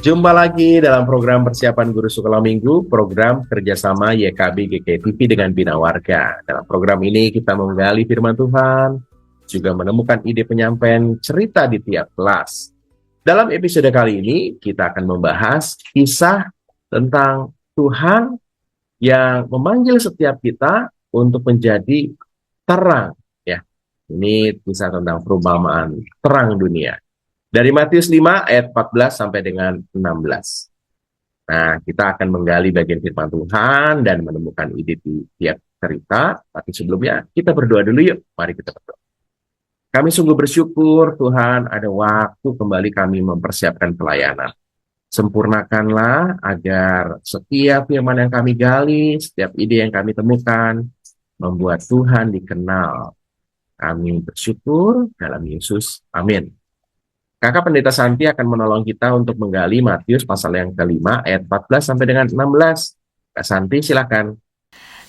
Jumpa lagi dalam program persiapan guru sekolah minggu, program kerjasama YKB GKTV dengan Bina Warga. Dalam program ini kita menggali firman Tuhan, juga menemukan ide penyampaian cerita di tiap kelas. Dalam episode kali ini kita akan membahas kisah tentang Tuhan yang memanggil setiap kita untuk menjadi terang. Ya, ini kisah tentang perumpamaan terang dunia. Dari Matius 5 ayat 14 sampai dengan 16. Nah, kita akan menggali bagian firman Tuhan dan menemukan ide di tiap cerita. Tapi sebelumnya, kita berdoa dulu yuk. Mari kita berdoa. Kami sungguh bersyukur Tuhan ada waktu kembali kami mempersiapkan pelayanan. Sempurnakanlah agar setiap firman yang kami gali, setiap ide yang kami temukan, membuat Tuhan dikenal. Kami bersyukur dalam Yesus. Amin. Kakak Pendeta Santi akan menolong kita untuk menggali Matius pasal yang kelima ayat 14 sampai dengan 16. Kak Santi silakan.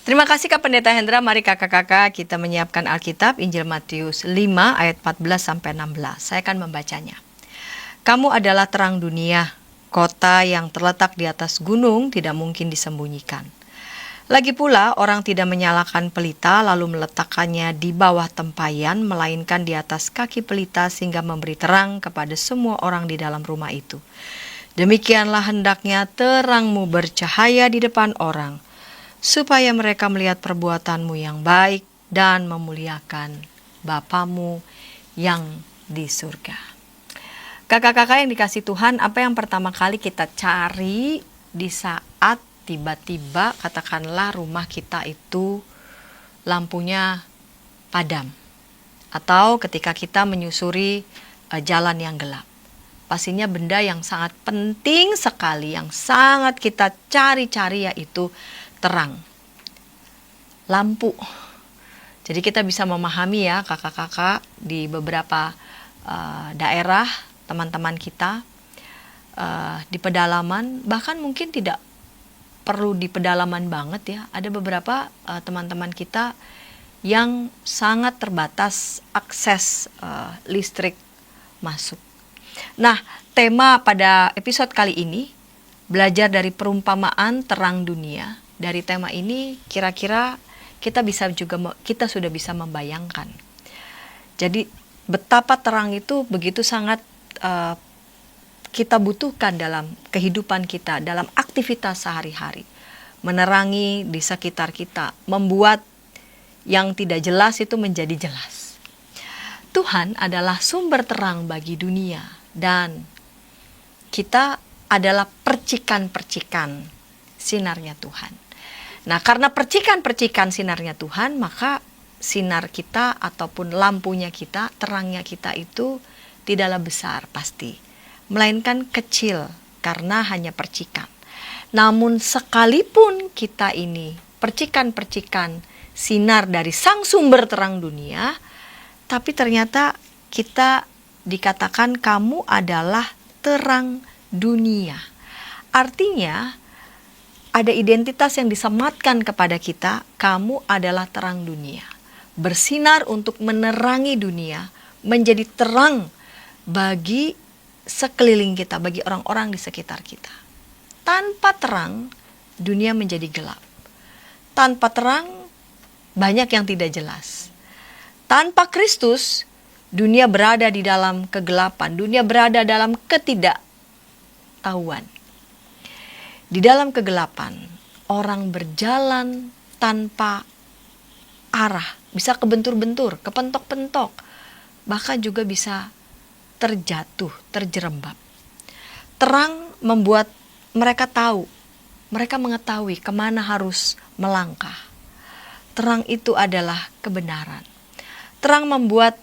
Terima kasih Kak Pendeta Hendra. Mari kakak-kakak kita menyiapkan Alkitab Injil Matius 5 ayat 14 sampai 16. Saya akan membacanya. Kamu adalah terang dunia, kota yang terletak di atas gunung tidak mungkin disembunyikan. Lagi pula orang tidak menyalakan pelita lalu meletakkannya di bawah tempayan, melainkan di atas kaki pelita sehingga memberi terang kepada semua orang di dalam rumah itu. Demikianlah hendaknya terangmu bercahaya di depan orang, supaya mereka melihat perbuatanmu yang baik dan memuliakan Bapamu yang di surga. Kakak-kakak yang dikasih Tuhan, apa yang pertama kali kita cari di saat tiba-tiba katakanlah rumah kita itu lampunya padam, atau ketika kita menyusuri jalan yang gelap? Pastinya benda yang sangat penting sekali, yang sangat kita cari-cari yaitu terang, lampu. Jadi kita bisa memahami ya kakak-kakak di beberapa daerah teman-teman kita di pedalaman, bahkan mungkin tidak perlu di pedalaman banget ya. Ada beberapa teman-teman kita yang sangat terbatas akses listrik masuk. Nah, tema pada episode kali ini belajar dari perumpamaan terang dunia. Dari tema ini kira-kira kita sudah bisa membayangkan. Jadi betapa terang itu begitu sangat kita butuhkan dalam kehidupan kita, dalam aktivitas sehari-hari. Menerangi di sekitar kita, membuat yang tidak jelas itu menjadi jelas. Tuhan adalah sumber terang bagi dunia, dan kita adalah percikan-percikan sinarnya Tuhan. Nah, karena percikan-percikan sinarnya Tuhan, maka sinar kita ataupun lampunya kita, terangnya kita itu tidaklah besar pasti, melainkan kecil karena hanya percikan. Namun sekalipun kita ini percikan-percikan sinar dari sang sumber terang dunia, tapi ternyata kita dikatakan kamu adalah terang dunia. Artinya ada identitas yang disematkan kepada kita, kamu adalah terang dunia. Bersinar untuk menerangi dunia, menjadi terang bagi sekeliling kita, bagi orang-orang di sekitar kita. Tanpa terang, dunia menjadi gelap. Tanpa terang, banyak yang tidak jelas. Tanpa Kristus, dunia berada di dalam kegelapan, dunia berada dalam ketidaktahuan. Di dalam kegelapan, orang berjalan tanpa arah, bisa kebentur-bentur, kepentok-pentok, bahkan juga bisa terjatuh, terjerembab. Terang membuat mereka tahu, mereka mengetahui kemana harus melangkah. Terang itu adalah kebenaran. Terang membuat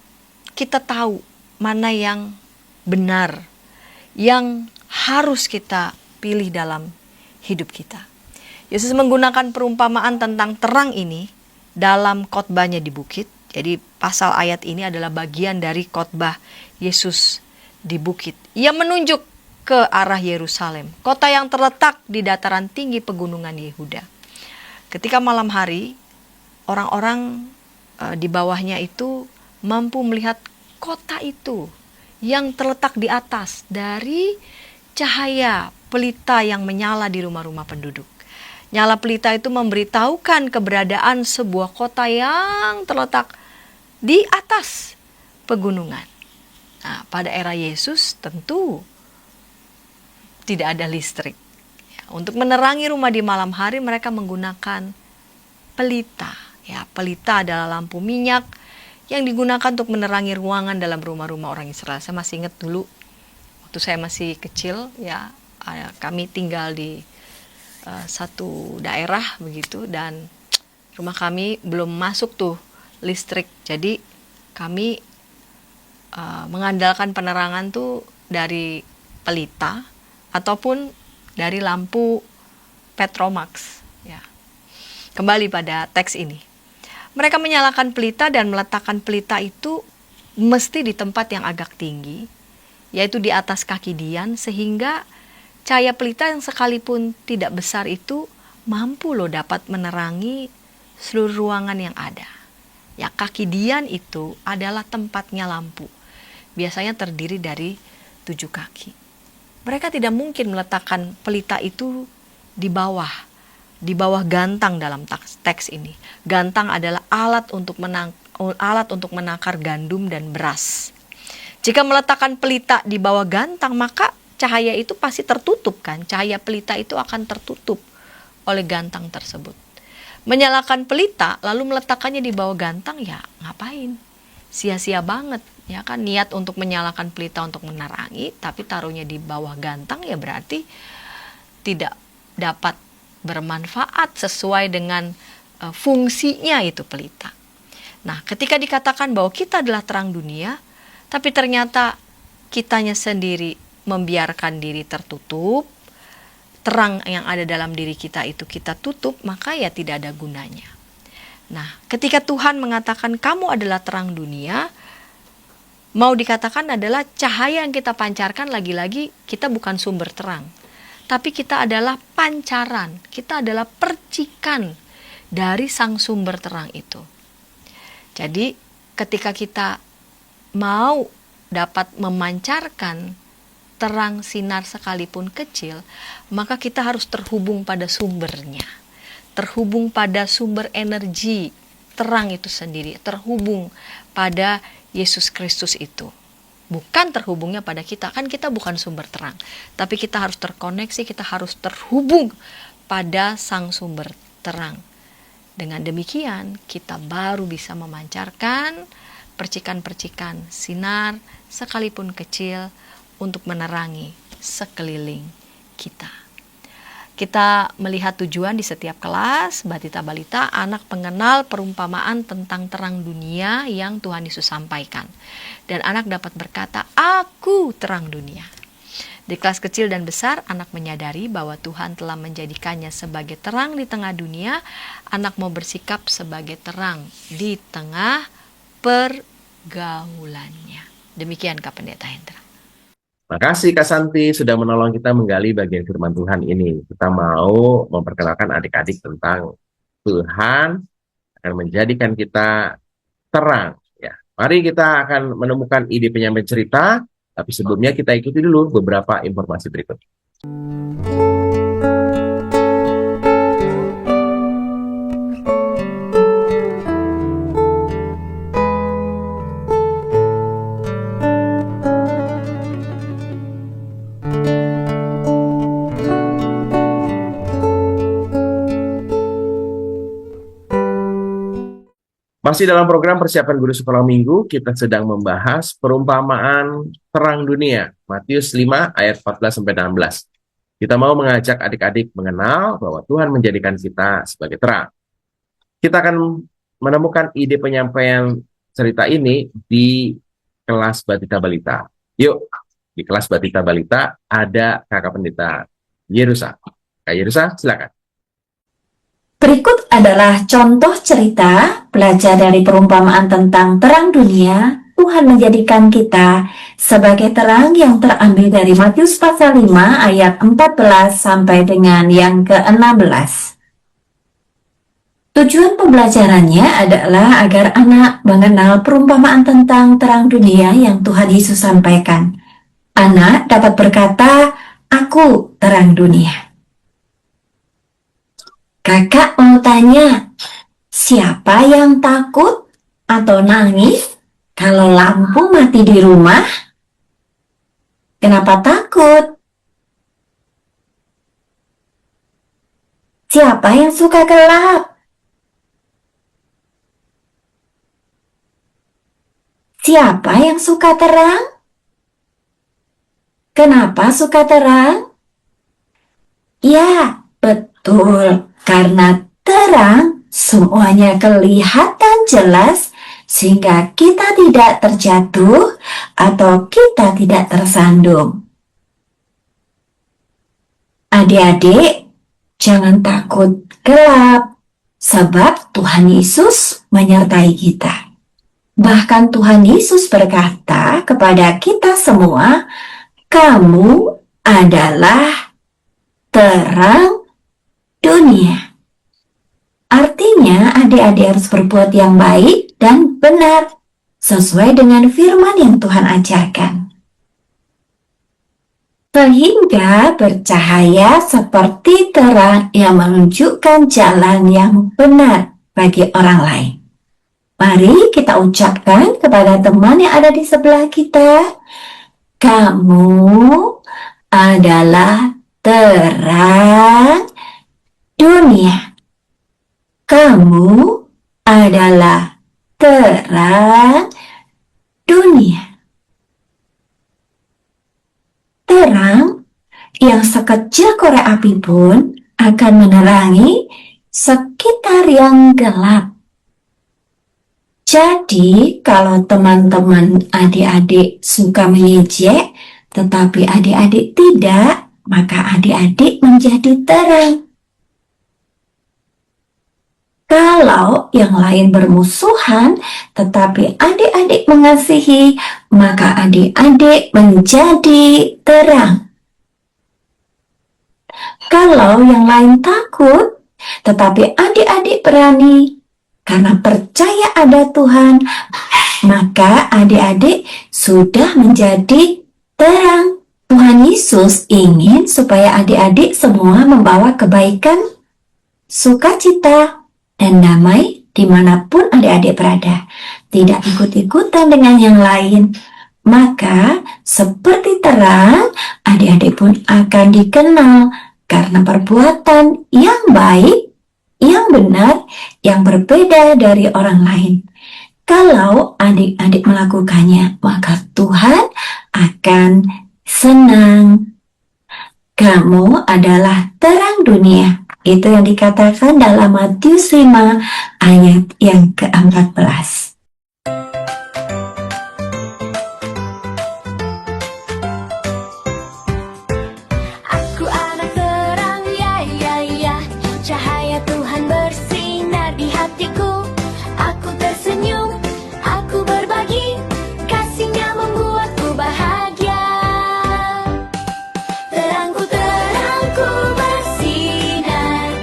kita tahu mana yang benar, yang harus kita pilih dalam hidup kita. Yesus menggunakan perumpamaan tentang terang ini dalam khotbahnya di bukit. Jadi pasal ayat ini adalah bagian dari khotbah Yesus di bukit. Ia menunjuk ke arah Yerusalem, kota yang terletak di dataran tinggi pegunungan Yehuda. Ketika malam hari, orang-orang di bawahnya itu mampu melihat kota itu yang terletak di atas dari cahaya pelita yang menyala di rumah-rumah penduduk. Nyala pelita itu memberitahukan keberadaan sebuah kota yang terletak di atas pegunungan. Nah, pada era Yesus tentu tidak ada listrik. Untuk menerangi rumah di malam hari mereka menggunakan pelita. Ya, pelita adalah lampu minyak yang digunakan untuk menerangi ruangan dalam rumah-rumah orang Israel. Saya masih ingat dulu waktu saya masih kecil, ya, kami tinggal di satu daerah begitu, dan rumah kami belum masuk tuh listrik. Jadi kami mengandalkan penerangan tuh dari pelita ataupun dari lampu Petromax. Ya. Kembali pada teks ini. Mereka menyalakan pelita dan meletakkan pelita itu mesti di tempat yang agak tinggi, yaitu di atas kaki Dian, sehingga cahaya pelita yang sekalipun tidak besar itu mampu loh dapat menerangi seluruh ruangan yang ada. Ya, kaki Dian itu adalah tempatnya lampu. Biasanya terdiri dari 7 kaki. Mereka tidak mungkin meletakkan pelita itu di bawah gantang dalam teks ini. Gantang adalah alat untuk menakar gandum dan beras. Jika meletakkan pelita di bawah gantang, maka cahaya itu pasti tertutup kan. Cahaya pelita itu akan tertutup oleh gantang tersebut. Menyalakan pelita lalu meletakkannya di bawah gantang, ya ngapain? Sia-sia banget. Ya kan, niat untuk menyalakan pelita untuk menerangi, tapi taruhnya di bawah gantang, ya berarti tidak dapat bermanfaat sesuai dengan fungsinya itu pelita. Nah, ketika dikatakan bahwa kita adalah terang dunia, tapi ternyata kitanya sendiri membiarkan diri tertutup, terang yang ada dalam diri kita itu kita tutup, maka ya tidak ada gunanya. Nah, ketika Tuhan mengatakan kamu adalah terang dunia, mau dikatakan adalah cahaya yang kita pancarkan, lagi-lagi kita bukan sumber terang. Tapi kita adalah pancaran, kita adalah percikan dari sang sumber terang itu. Jadi ketika kita mau dapat memancarkan terang sinar sekalipun kecil, maka kita harus terhubung pada sumbernya. Terhubung pada sumber energi terang itu sendiri, terhubung pada Yesus Kristus itu. Bukan terhubungnya pada kita, kan kita bukan sumber terang. Tapi kita harus terkoneksi, kita harus terhubung pada sang sumber terang. Dengan demikian, kita baru bisa memancarkan percikan-percikan sinar sekalipun kecil untuk menerangi sekeliling kita. Kita melihat tujuan di setiap kelas, Batita Balita, anak pengenal perumpamaan tentang terang dunia yang Tuhan Yesus sampaikan. Dan anak dapat berkata, aku terang dunia. Di kelas kecil dan besar, anak menyadari bahwa Tuhan telah menjadikannya sebagai terang di tengah dunia. Anak mau bersikap sebagai terang di tengah pergaulannya. Demikian Kak Pendeta Hendra. Makasih Kak Santi sudah menolong kita menggali bagian firman Tuhan ini. Kita mau memperkenalkan adik-adik tentang Tuhan akan menjadikan kita terang. Ya, mari kita akan menemukan ide penyampaian cerita, tapi sebelumnya kita ikuti dulu beberapa informasi berikut. Masih dalam program persiapan guru sekolah minggu, kita sedang membahas perumpamaan terang dunia, Matius 5 ayat 14-16. Kita mau mengajak adik-adik mengenal bahwa Tuhan menjadikan kita sebagai terang. Kita akan menemukan ide penyampaian cerita ini di kelas Batita Balita. Yuk, di kelas Batita Balita ada kakak pendeta Yerusa. Kak Yerusa, silakan. Berikut adalah contoh cerita belajar dari perumpamaan tentang terang dunia. Tuhan menjadikan kita sebagai terang yang terambil dari Matius pasal 5 ayat 14 sampai dengan yang ke-16. Tujuan pembelajarannya adalah agar anak mengenal perumpamaan tentang terang dunia yang Tuhan Yesus sampaikan. Anak dapat berkata, Aku terang dunia. Kakak mau tanya, siapa yang takut atau nangis kalau lampu mati di rumah? Kenapa takut? Siapa yang suka gelap? Siapa yang suka terang? Kenapa suka terang? Ya, betul. Karena terang, semuanya kelihatan jelas, sehingga kita tidak terjatuh atau kita tidak tersandung. Adik-adik, jangan takut gelap, sebab Tuhan Yesus menyertai kita. Bahkan Tuhan Yesus berkata kepada kita semua, "Kamu adalah terang dunia." Artinya, adik-adik harus berbuat yang baik dan benar sesuai dengan firman yang Tuhan ajarkan, sehingga bercahaya seperti terang yang menunjukkan jalan yang benar bagi orang lain. Mari kita ucapkan kepada teman yang ada di sebelah kita, "Kamu adalah terang dunia." Kamu adalah terang dunia. Terang yang sekecil korek api pun akan menerangi sekitar yang gelap. Jadi, kalau teman-teman adik-adik suka mengejek, tetapi adik-adik tidak, maka adik-adik menjadi terang. Kalau yang lain bermusuhan, tetapi adik-adik mengasihi, maka adik-adik menjadi terang. Kalau yang lain takut, tetapi adik-adik berani, karena percaya ada Tuhan, maka adik-adik sudah menjadi terang. Tuhan Yesus ingin supaya adik-adik semua membawa kebaikan, sukacita, dan damai dimanapun adik-adik berada. Tidak ikut-ikutan dengan yang lain. Maka seperti terang, adik-adik pun akan dikenal karena perbuatan yang baik, yang benar, yang berbeda dari orang lain. Kalau adik-adik melakukannya, maka Tuhan akan senang. Kamu adalah terang dunia. Itu yang dikatakan dalam Matius 5 ayat yang ke-14. Aku anak terang, ya ya ya. Cahaya Tuhan bersinar di hatiku. Aku tersenyum, aku berbagi. Kasih-Nya membuatku bahagia. Terangku, terangku bersinar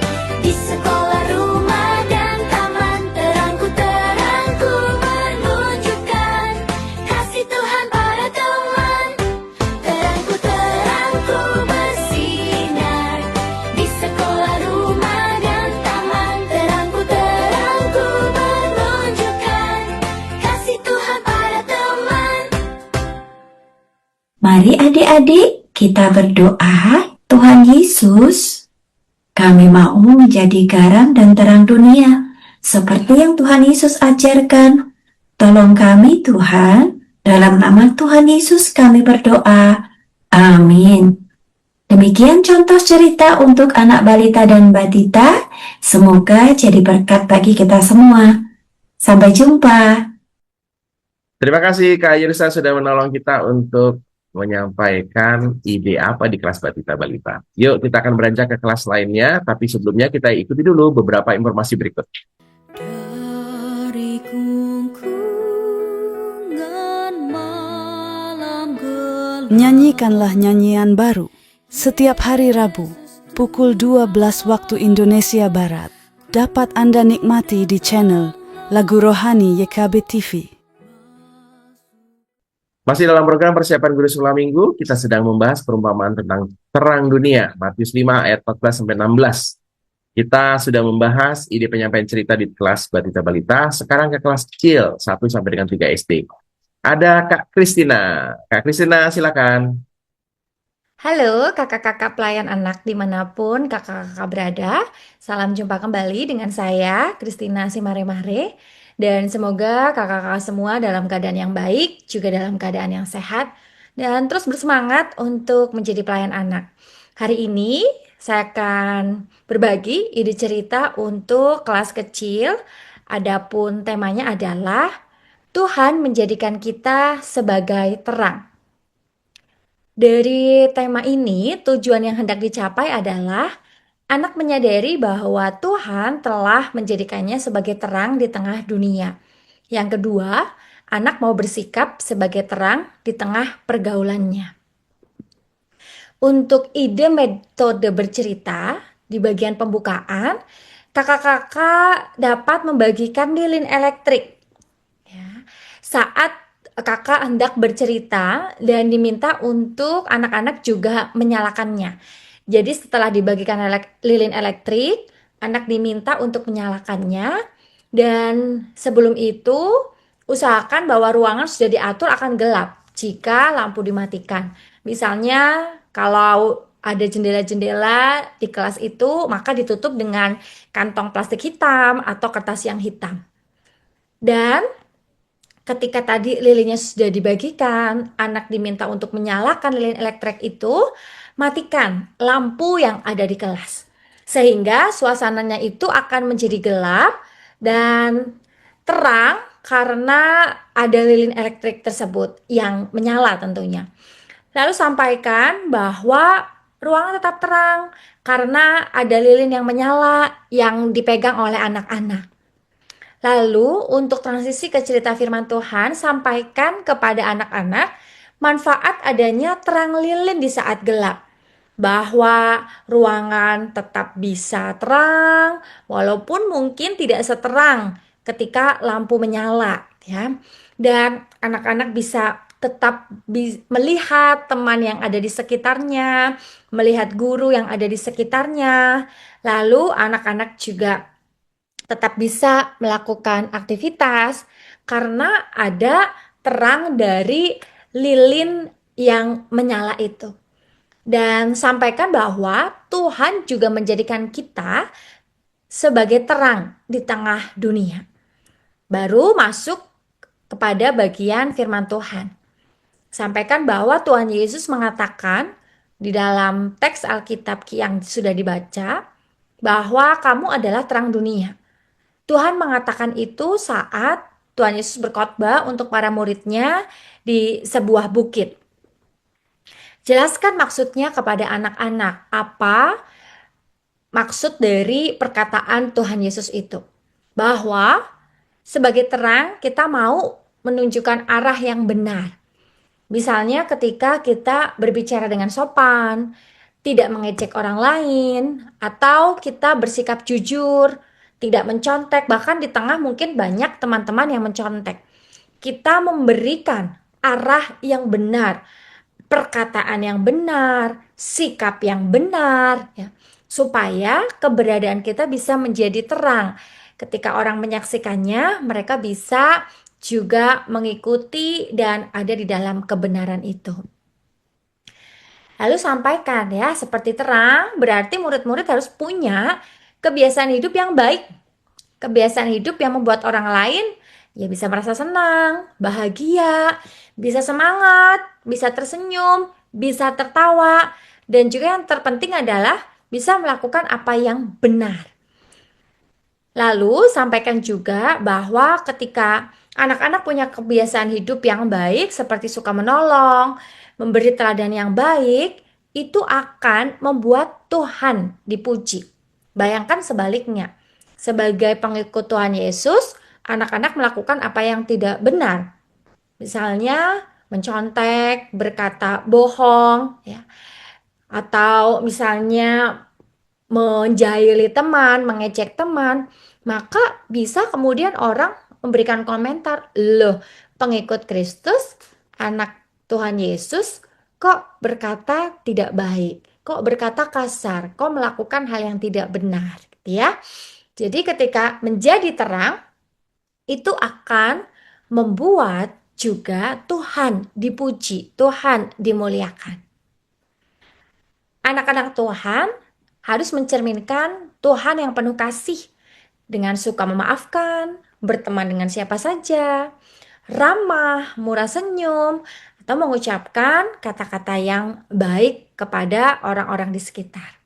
di sekolah, rumah, dan taman. Terangku, terangku menunjukkan kasih Tuhan pada teman. Terangku, terangku bersinar di sekolah, rumah, dan taman. Terangku, terangku menunjukkan kasih Tuhan pada teman. Mari adik-adik kita berdoa. Tuhan Yesus, kami mau menjadi garam dan terang dunia, seperti yang Tuhan Yesus ajarkan. Tolong kami Tuhan, dalam nama Tuhan Yesus kami berdoa. Amin. Demikian contoh cerita untuk anak balita dan batita. Semoga jadi berkat bagi kita semua. Sampai jumpa. Terima kasih Kak Yursa sudah menolong kita untuk menyampaikan ide apa di kelas Batita Balita. Yuk kita akan beranjak ke kelas lainnya, tapi sebelumnya kita ikuti dulu beberapa informasi berikut. Dari kungkungan malam gelap. Nyanyikanlah nyanyian baru setiap hari Rabu pukul 12 waktu Indonesia Barat. Dapat Anda nikmati di channel Lagu Rohani YKB TV. Masih dalam program persiapan guru sekolah minggu, kita sedang membahas perumpamaan tentang terang dunia, Matius 5 ayat 14 sampai 16. Kita sudah membahas ide penyampaian cerita di kelas Batita Balita, sekarang ke kelas kecil 1 sampai dengan 3 SD. Ada Kak Kristina. Kak Kristina, silakan. Halo kakak-kakak pelayan anak dimanapun kakak-kakak berada. Salam jumpa kembali dengan saya, Kristina Simare-Mahre. Dan semoga kakak-kakak semua dalam keadaan yang baik, juga dalam keadaan yang sehat, dan terus bersemangat untuk menjadi pelayan anak. Hari ini saya akan berbagi ide cerita untuk kelas kecil. Adapun temanya adalah Tuhan menjadikan kita sebagai terang. Dari tema ini, tujuan yang hendak dicapai adalah anak menyadari bahwa Tuhan telah menjadikannya sebagai terang di tengah dunia. Yang kedua, anak mau bersikap sebagai terang di tengah pergaulannya. Untuk ide metode bercerita, di bagian pembukaan, kakak-kakak dapat membagikan lilin elektrik. Ya. Saat kakak hendak bercerita dan diminta untuk anak-anak juga menyalakannya. Jadi setelah dibagikan lilin elektrik, anak diminta untuk menyalakannya, dan sebelum itu usahakan bahwa ruangan sudah diatur akan gelap jika lampu dimatikan. Misalnya kalau ada jendela-jendela di kelas itu, maka ditutup dengan kantong plastik hitam atau kertas yang hitam. Dan ketika tadi lilinnya sudah dibagikan, anak diminta untuk menyalakan lilin elektrik itu, matikan lampu yang ada di kelas. Sehingga suasananya itu akan menjadi gelap dan terang karena ada lilin elektrik tersebut yang menyala tentunya. Lalu sampaikan bahwa ruangan tetap terang karena ada lilin yang menyala yang dipegang oleh anak-anak. Lalu untuk transisi ke cerita firman Tuhan, sampaikan kepada anak-anak manfaat adanya terang lilin di saat gelap. Bahwa ruangan tetap bisa terang walaupun mungkin tidak seterang ketika lampu menyala, ya. Dan anak-anak bisa tetap melihat teman yang ada di sekitarnya, melihat guru yang ada di sekitarnya. Lalu anak-anak juga tetap bisa melakukan aktivitas karena ada terang dari lilin yang menyala itu. Dan sampaikan bahwa Tuhan juga menjadikan kita sebagai terang di tengah dunia. Baru masuk kepada bagian firman Tuhan. Sampaikan bahwa Tuhan Yesus mengatakan di dalam teks Alkitab yang sudah dibaca bahwa kamu adalah terang dunia. Tuhan mengatakan itu saat Tuhan Yesus berkhotbah untuk para muridnya di sebuah bukit. Jelaskan maksudnya kepada anak-anak. Apa maksud dari perkataan Tuhan Yesus itu? Bahwa sebagai terang kita mau menunjukkan arah yang benar. Misalnya ketika kita berbicara dengan sopan, tidak mengejek orang lain, atau kita bersikap jujur, tidak mencontek, bahkan di tengah mungkin banyak teman-teman yang mencontek. Kita memberikan arah yang benar, perkataan yang benar, sikap yang benar, ya, supaya keberadaan kita bisa menjadi terang. Ketika orang menyaksikannya, mereka bisa juga mengikuti dan ada di dalam kebenaran itu. Lalu sampaikan ya, seperti terang, berarti murid-murid harus punya kebiasaan hidup yang baik. Kebiasaan hidup yang membuat orang lain ya bisa merasa senang, bahagia, bisa semangat, bisa tersenyum, bisa tertawa, dan juga yang terpenting adalah bisa melakukan apa yang benar. Lalu sampaikan juga bahwa ketika anak-anak punya kebiasaan hidup yang baik seperti suka menolong, memberi teladan yang baik, itu akan membuat Tuhan dipuji. Bayangkan sebaliknya, sebagai pengikut Tuhan Yesus, anak-anak melakukan apa yang tidak benar. Misalnya mencontek, berkata bohong, ya. Atau misalnya menjahili teman, mengejek teman, maka bisa kemudian orang memberikan komentar, loh, pengikut Kristus, anak Tuhan Yesus kok berkata tidak baik, kok berkata kasar, kok melakukan hal yang tidak benar, gitu ya. Jadi ketika menjadi terang, itu akan membuat juga Tuhan dipuji, Tuhan dimuliakan. Anak-anak Tuhan harus mencerminkan Tuhan yang penuh kasih, dengan suka memaafkan, berteman dengan siapa saja, ramah, murah senyum, atau mengucapkan kata-kata yang baik kepada orang-orang di sekitar.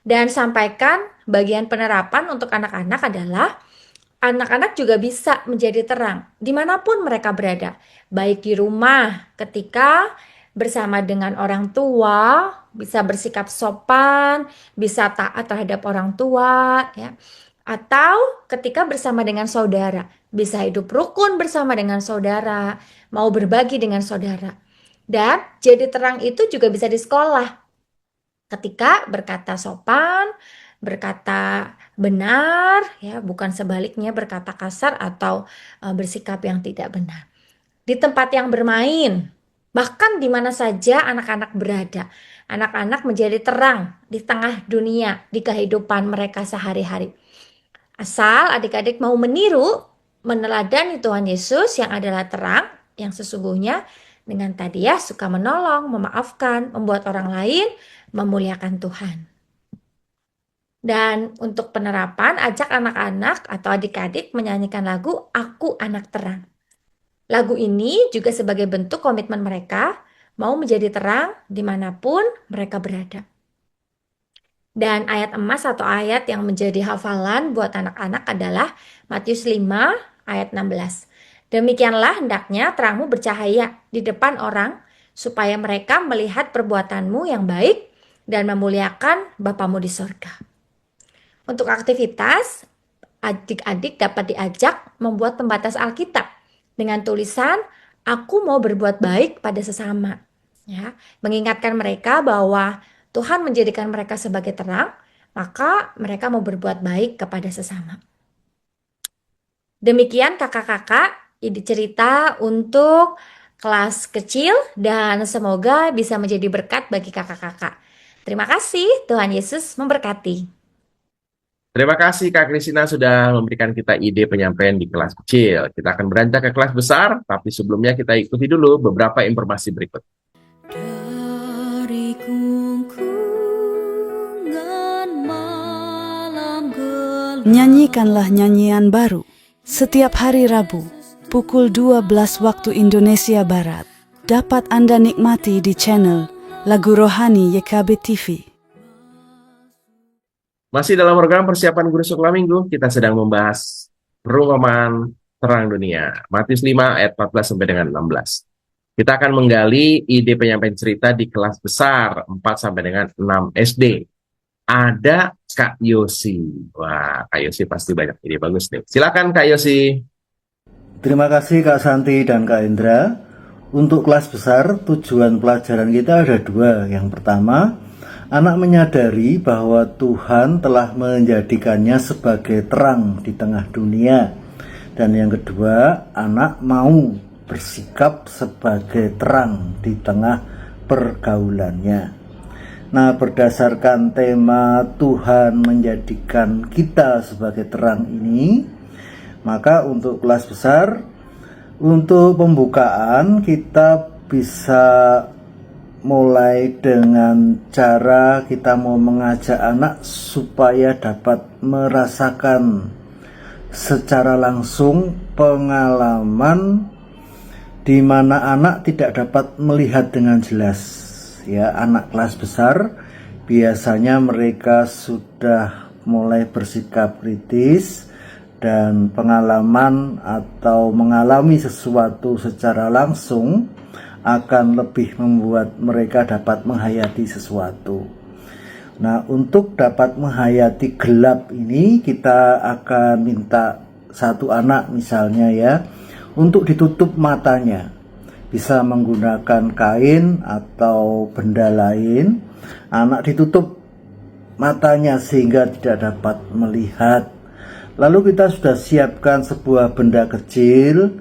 Dan sampaikan bagian penerapan untuk anak-anak adalah anak-anak juga bisa menjadi terang dimanapun mereka berada, baik di rumah ketika bersama dengan orang tua, bisa bersikap sopan, bisa taat terhadap orang tua, ya. Atau ketika bersama dengan saudara, bisa hidup rukun bersama dengan saudara, mau berbagi dengan saudara. Dan jadi terang itu juga bisa di sekolah. Ketika berkata sopan, berkata benar, ya, bukan sebaliknya berkata kasar atau bersikap yang tidak benar. Di tempat yang bermain, bahkan di mana saja anak-anak berada, anak-anak menjadi terang di tengah dunia, di kehidupan mereka sehari-hari. Asal adik-adik mau meniru, meneladani Tuhan Yesus yang adalah terang, yang sesungguhnya dengan tadi ya suka menolong, memaafkan, membuat orang lain memuliakan Tuhan. Dan untuk penerapan, ajak anak-anak atau adik-adik menyanyikan lagu Aku Anak Terang. Lagu ini juga sebagai bentuk komitmen mereka mau menjadi terang dimanapun mereka berada. Dan ayat emas atau ayat yang menjadi hafalan buat anak-anak adalah Matius 5 ayat 16. Demikianlah hendaknya terangmu bercahaya di depan orang, supaya mereka melihat perbuatanmu yang baik dan memuliakan Bapamu di sorga. Untuk aktivitas, adik-adik dapat diajak membuat pembatas Alkitab dengan tulisan, aku mau berbuat baik pada sesama. Ya, mengingatkan mereka bahwa Tuhan menjadikan mereka sebagai terang, maka mereka mau berbuat baik kepada sesama. Demikian kakak-kakak, ini cerita untuk kelas kecil dan semoga bisa menjadi berkat bagi kakak-kakak. Terima kasih, Tuhan Yesus memberkati. Terima kasih Kak Kristina sudah memberikan kita ide penyampaian di kelas kecil. Kita akan beranjak ke kelas besar, tapi sebelumnya kita ikuti dulu beberapa informasi berikut. Dari kungkungan malam gelap. Nyanyikanlah nyanyian baru setiap hari Rabu pukul 12 waktu Indonesia Barat. Dapat Anda nikmati di channel Lagu Rohani YKB TV. Masih dalam program persiapan guru sekolah minggu, kita sedang membahas perumpamaan terang dunia. Matius 5 ayat 14 sampai dengan 16. Kita akan menggali ide penyampaian cerita di kelas besar 4 sampai dengan 6 SD. Ada Kak Yosi. Wah, Kak Yosi pasti banyak ide bagus nih. Silakan Kak Yosi. Terima kasih Kak Santi dan Kak Indra. Untuk kelas besar, tujuan pelajaran kita ada dua. Yang pertama, anak menyadari bahwa Tuhan telah menjadikannya sebagai terang di tengah dunia. Dan yang kedua, anak mau bersikap sebagai terang di tengah pergaulannya. Nah, berdasarkan tema Tuhan menjadikan kita sebagai terang ini, maka untuk kelas besar, untuk pembukaan kita bisa mulai dengan cara kita mau mengajak anak supaya dapat merasakan secara langsung pengalaman di mana anak tidak dapat melihat dengan jelas. Ya, anak kelas besar biasanya mereka sudah mulai bersikap kritis dan pengalaman atau mengalami sesuatu secara langsung akan lebih membuat mereka dapat menghayati sesuatu. Nah, untuk dapat menghayati gelap ini kita akan minta satu anak misalnya ya, untuk ditutup matanya. Bisa menggunakan kain atau benda lain. Anak ditutup matanya sehingga tidak dapat melihat. Lalu kita sudah siapkan sebuah benda kecil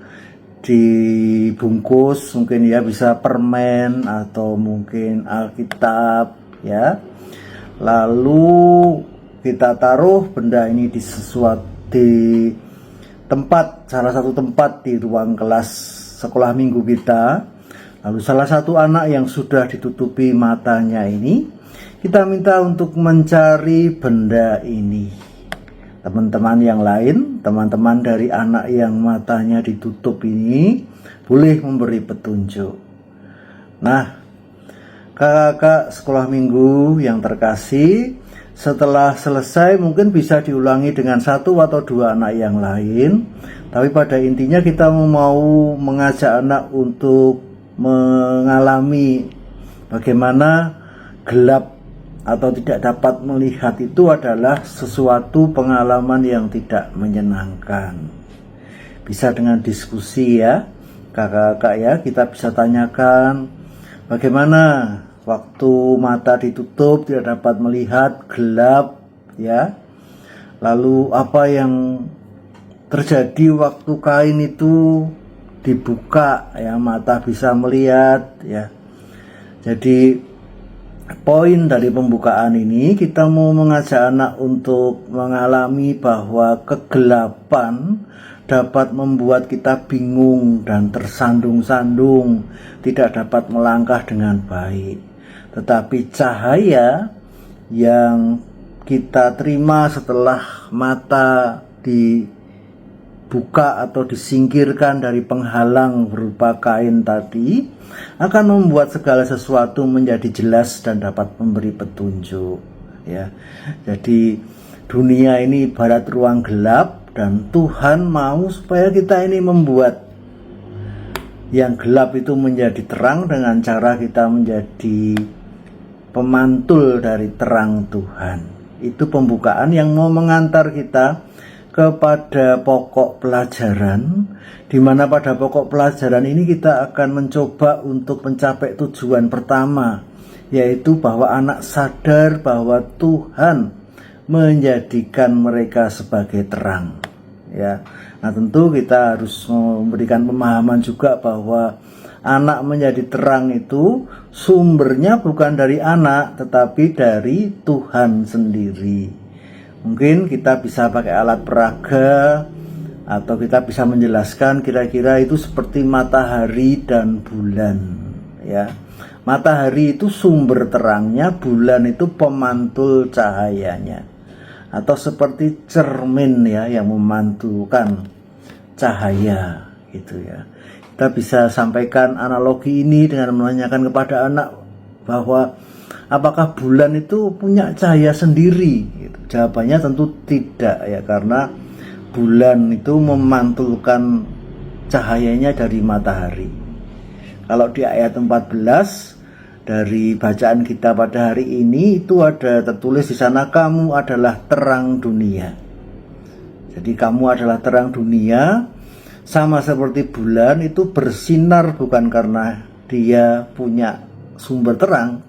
dibungkus, mungkin ya bisa permen atau mungkin Alkitab ya. Lalu kita taruh benda ini di tempat, salah satu tempat di ruang kelas sekolah minggu kita. Lalu salah satu anak yang sudah ditutupi matanya ini, kita minta untuk mencari benda ini. Teman-teman yang lain, teman-teman dari anak yang matanya ditutup ini, boleh memberi petunjuk. Nah, kakak sekolah minggu yang terkasih, setelah selesai mungkin bisa diulangi dengan satu atau dua anak yang lain. Tapi pada intinya kita mau mengajak anak untuk mengalami bagaimana gelap atau tidak dapat melihat itu adalah sesuatu pengalaman yang tidak menyenangkan. Bisa dengan diskusi ya, kakak-kakak ya, kita bisa tanyakan bagaimana waktu mata ditutup tidak dapat melihat, gelap ya. Lalu apa yang terjadi waktu kain itu dibuka ya, mata bisa melihat ya. Jadi poin dari pembukaan ini, kita mau mengajak anak untuk mengalami bahwa kegelapan dapat membuat kita bingung dan tersandung-sandung, tidak dapat melangkah dengan baik. Tetapi cahaya yang kita terima setelah mata dibuka atau disingkirkan dari penghalang berupa kain tadi akan membuat segala sesuatu menjadi jelas dan dapat memberi petunjuk ya. Jadi dunia ini ibarat ruang gelap dan Tuhan mau supaya kita ini membuat yang gelap itu menjadi terang dengan cara kita menjadi pemantul dari terang Tuhan. Itu pembukaan yang mau mengantar kita kepada pokok pelajaran, di mana pada pokok pelajaran ini kita akan mencoba untuk mencapai tujuan pertama, yaitu bahwa anak sadar bahwa Tuhan menjadikan mereka sebagai terang ya. Nah, tentu kita harus memberikan pemahaman juga bahwa anak menjadi terang itu sumbernya bukan dari anak tetapi dari Tuhan sendiri. Mungkin kita bisa pakai alat peraga atau kita bisa menjelaskan kira-kira itu seperti matahari dan bulan ya. Matahari itu sumber terangnya, bulan itu pemantul cahayanya, atau seperti cermin ya yang memantulkan cahaya gitu ya. Kita bisa sampaikan analogi ini dengan menanyakan kepada anak bahwa apakah bulan itu punya cahaya sendiri? Gitu. Jawabannya tentu tidak ya, karena bulan itu memantulkan cahayanya dari matahari. Kalau di ayat 14 dari bacaan kita pada hari ini itu ada tertulis di sana, kamu adalah terang dunia. Jadi kamu adalah terang dunia, sama seperti bulan itu bersinar bukan karena dia punya sumber terang.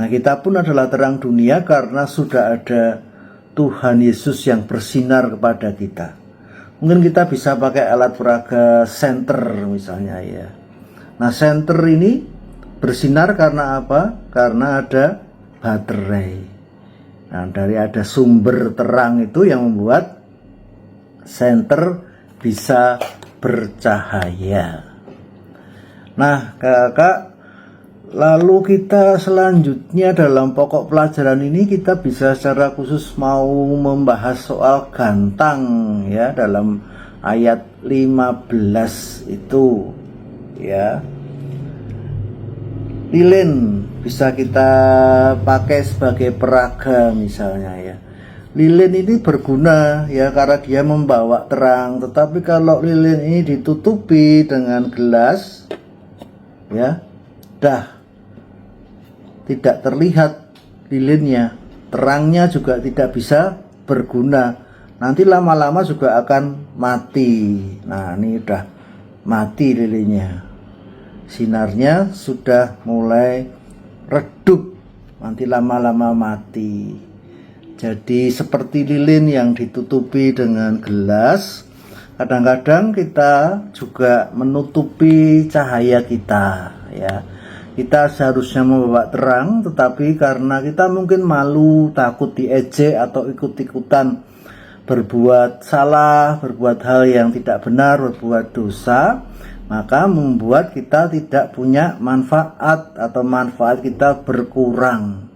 Nah, kita pun adalah terang dunia karena sudah ada Tuhan Yesus yang bersinar kepada kita. Mungkin kita bisa pakai alat peraga senter misalnya ya. Nah, senter ini bersinar karena apa? Karena ada baterai. Nah, dari ada sumber terang itu yang membuat senter bisa bercahaya. Nah, kakak, lalu kita selanjutnya dalam pokok pelajaran ini kita bisa secara khusus mau membahas soal gantang ya, dalam ayat 15 itu ya. Lilin bisa kita pakai sebagai peraga misalnya ya. Lilin ini berguna ya karena dia membawa terang, tetapi kalau lilin ini ditutupi dengan gelas ya, tidak terlihat lilinnya, terangnya juga tidak bisa berguna, nanti lama-lama juga akan mati. Nah, ini udah mati lilinnya, sinarnya sudah mulai redup, nanti lama-lama mati. Jadi seperti lilin yang ditutupi dengan gelas, kadang-kadang kita juga menutupi cahaya kita, ya. Kita seharusnya membawa terang, tetapi karena kita mungkin malu, takut diejek atau ikut-ikutan berbuat salah, berbuat hal yang tidak benar, berbuat dosa, maka membuat kita tidak punya manfaat atau manfaat kita berkurang.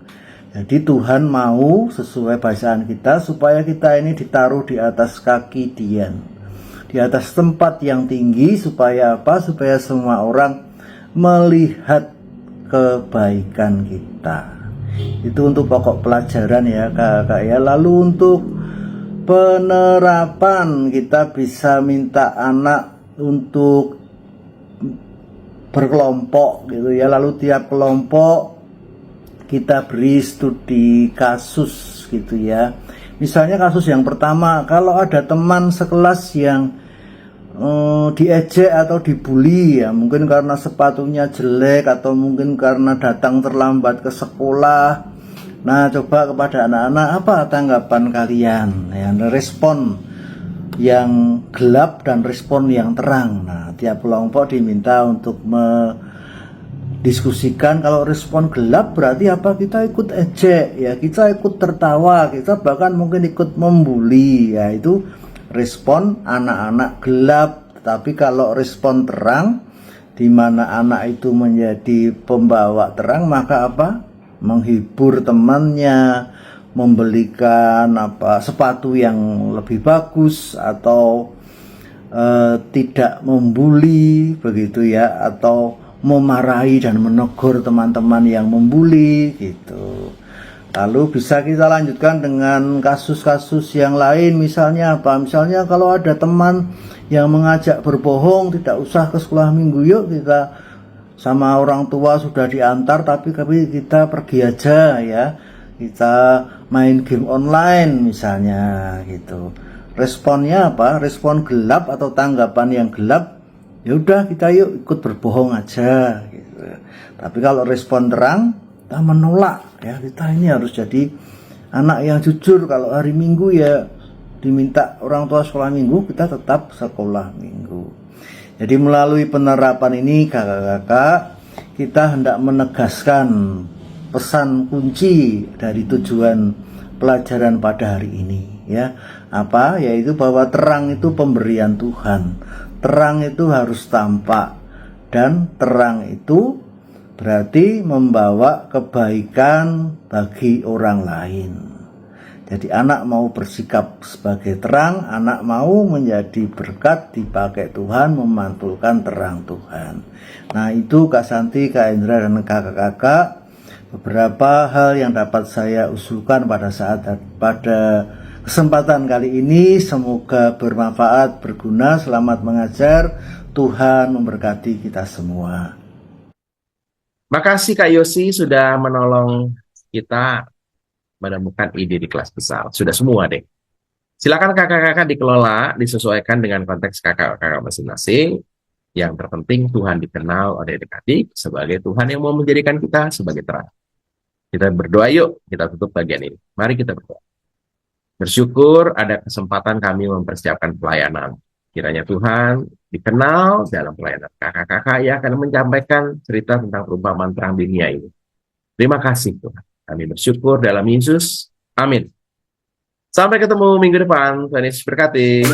Jadi Tuhan mau sesuai bacaan kita supaya kita ini ditaruh di atas kaki Dia, di atas tempat yang tinggi, supaya apa? Supaya semua orang melihat kebaikan kita. Itu untuk pokok pelajaran ya kakak ya. Lalu untuk penerapan, kita bisa minta anak untuk berkelompok gitu ya. Lalu tiap kelompok kita beri studi kasus gitu ya. Misalnya kasus yang pertama, kalau ada teman sekelas yang diejek atau dibully ya, mungkin karena sepatunya jelek atau mungkin karena datang terlambat ke sekolah. Nah, coba kepada anak-anak, apa tanggapan kalian ya, respon yang gelap dan respon yang terang. Nah, tiap kelompok diminta untuk mendiskusikan. Kalau respon gelap berarti apa? Kita ikut ejek ya, kita ikut tertawa, kita bahkan mungkin ikut membuli ya, itu respon anak-anak gelap. Tapi kalau respon terang, di mana anak itu menjadi pembawa terang, maka apa? Menghibur temannya, membelikan sepatu yang lebih bagus, atau tidak membuli begitu ya, atau memarahi dan menegur teman-teman yang membuli gitu. Lalu bisa kita lanjutkan dengan kasus-kasus yang lain. Misalnya apa? Misalnya kalau ada teman yang mengajak berbohong, tidak usah ke sekolah minggu, yuk kita sama orang tua sudah diantar, tapi kita pergi aja ya, kita main game online misalnya gitu. Responnya apa? Respon gelap atau tanggapan yang gelap, ya udah kita yuk ikut berbohong aja gitu. Tapi kalau respon terang, kita menolak ya, kita ini harus jadi anak yang jujur. Kalau hari Minggu ya diminta orang tua sekolah minggu, kita tetap sekolah minggu. Jadi melalui penerapan ini kakak-kakak, kita hendak menegaskan pesan kunci dari tujuan pelajaran pada hari ini ya. Apa? Yaitu bahwa terang itu pemberian Tuhan. Terang itu harus tampak, dan terang itu berarti membawa kebaikan bagi orang lain. Jadi anak mau bersikap sebagai terang, anak mau menjadi berkat dipakai Tuhan, memantulkan terang Tuhan. Nah itu Kak Santi, Kak Indra, dan kakak-kakak, beberapa hal yang dapat saya usulkan pada kesempatan kali ini. Semoga bermanfaat, berguna, selamat mengajar, Tuhan memberkati kita semua. Makasih Kak Yosi sudah menolong kita menemukan ide di kelas besar. Sudah semua deh. Silakan kakak-kakak dikelola, disesuaikan dengan konteks kakak-kakak masing-masing. Yang terpenting Tuhan dikenal oleh adik-adik sebagai Tuhan yang mau menjadikan kita sebagai terang. Kita berdoa yuk, kita tutup bagian ini. Mari kita berdoa. Bersyukur ada kesempatan kami mempersiapkan pelayanan. Kiranya Tuhan dikenal dalam pelayanan kakak-kakak yang akan menyampaikan cerita tentang perumpamaan terang dunia ini. Terima kasih Tuhan. Kami bersyukur dalam Yesus. Amin. Sampai ketemu minggu depan. Tuhan Yesus berkati.